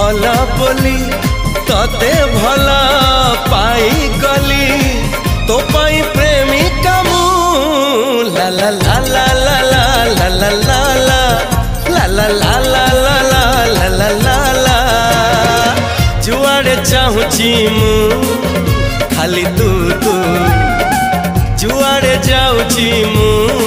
भला बोली तते भला पाई गली तो पाई प्रेमिका मु ला ला ला ला ला ला ला ला ला ला ला ला ला ला ला ला ला जुआड़े चाहूची मु खाली तू तू जुआड़े जाऊची मु।